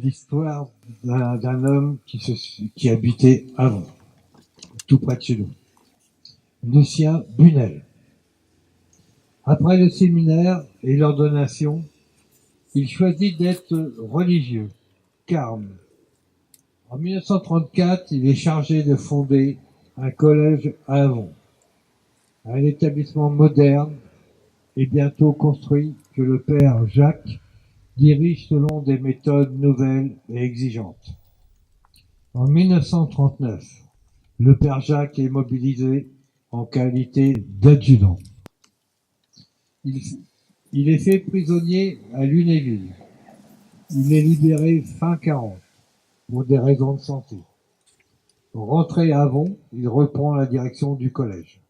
l'histoire d'un homme qui habitait Avon, tout près de chez nous. Lucien Bunel. Après le séminaire et l'ordination, il choisit d'être religieux, carme. En 1934, il est chargé de fonder un collège à Avon, un établissement moderne et bientôt construit que le père Jacques dirige selon des méthodes nouvelles et exigeantes. En 1939, le père Jacques est mobilisé en qualité d'adjudant. Il est fait prisonnier à Lunéville. Il est libéré fin 40 pour des raisons de santé. Rentré à Avon, il reprend la direction du collège.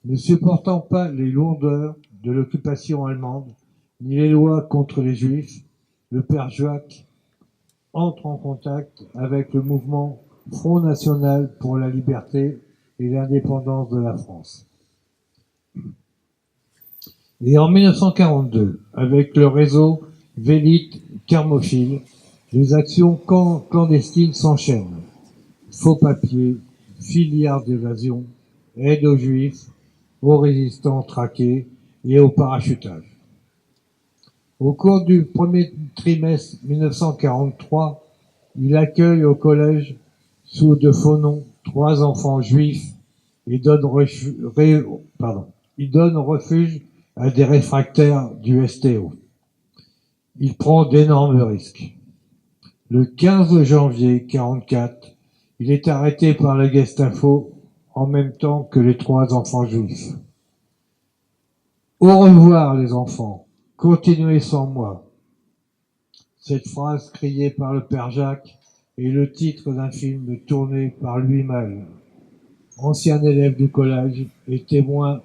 Ne supportant pas les lourdeurs de l'occupation allemande, ni les lois contre les juifs, le père Jacques entre en contact avec le mouvement Front National pour la liberté et l'indépendance de la France. Et en 1942, avec le réseau Vélite Thermophile, les actions clandestines s'enchaînent. Faux papiers, filières d'évasion, aide aux juifs, aux résistants traqués et au parachutage. Au cours du premier trimestre 1943, il accueille au collège, sous de faux noms, 3 enfants juifs et donne refuge à des réfractaires du STO. Il prend d'énormes risques. Le 15 janvier 1944, il est arrêté par la Gestapo en même temps que les 3 enfants juifs. Au revoir les enfants, continuez sans moi. Cette phrase criée par le père Jacques est le titre d'un film tourné par lui-même, ancien élève du collège et témoin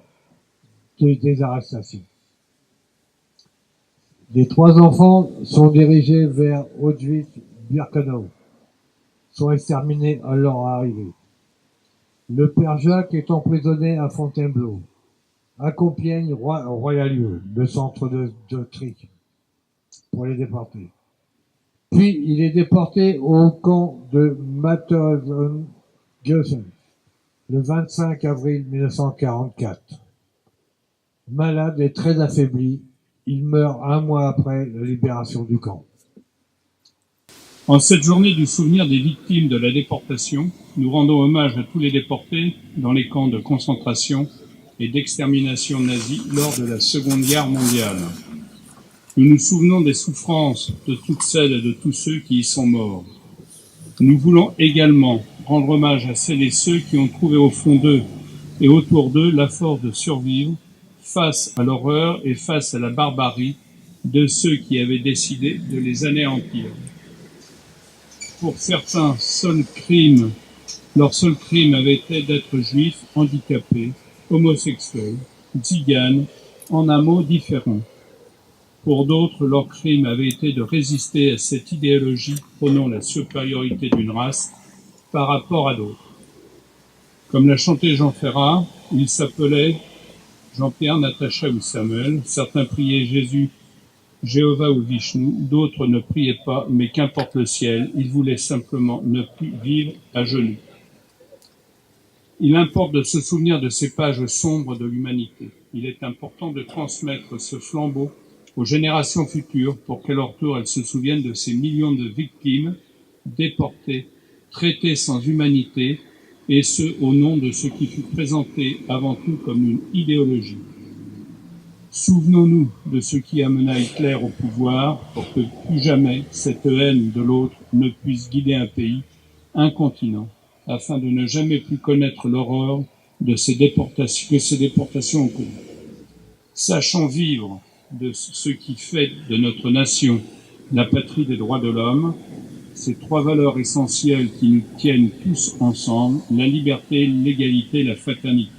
des arrestations. Les 3 enfants sont dirigés vers Auschwitz-Birkenau, sont exterminés à leur arrivée. Le père Jacques est emprisonné à Fontainebleau, à Compiègne, Royal-Lieu, le centre de tri pour les déportés. Puis il est déporté au camp de Mauthausen le 25 avril 1944. Malade et très affaibli, il meurt 1 mois après la libération du camp. En cette journée du souvenir des victimes de la déportation, nous rendons hommage à tous les déportés dans les camps de concentration et d'extermination nazis lors de la Seconde Guerre mondiale. Nous nous souvenons des souffrances de toutes celles et de tous ceux qui y sont morts. Nous voulons également rendre hommage à celles et ceux qui ont trouvé au fond d'eux et autour d'eux la force de survivre face à l'horreur et face à la barbarie de ceux qui avaient décidé de les anéantir. Pour certains, leur seul crime avait été d'être juifs, handicapés, homosexuels, tziganes, en un mot différent. Pour d'autres, leur crime avait été de résister à cette idéologie prônant la supériorité d'une race par rapport à d'autres. Comme l'a chanté Jean Ferrat, il s'appelait Jean-Pierre, Natacha ou Samuel. Certains priaient Jésus, Jéhovah ou Vishnu, d'autres ne priaient pas, mais qu'importe le ciel, ils voulaient simplement ne plus vivre à genoux. Il importe de se souvenir de ces pages sombres de l'humanité. Il est important de transmettre ce flambeau aux générations futures pour qu'à leur tour elles se souviennent de ces millions de victimes déportées, traitées sans humanité, et ce au nom de ce qui fut présenté avant tout comme une idéologie. Souvenons-nous de ce qui amena Hitler au pouvoir pour que plus jamais cette haine de l'autre ne puisse guider un pays, un continent, afin de ne jamais plus connaître l'horreur de ces déportations ont connu. Sachons vivre de ce qui fait de notre nation la patrie des droits de l'homme, ces 3 valeurs essentielles qui nous tiennent tous ensemble, la liberté, l'égalité, la fraternité.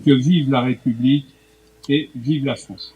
Que vive la République et vive la France.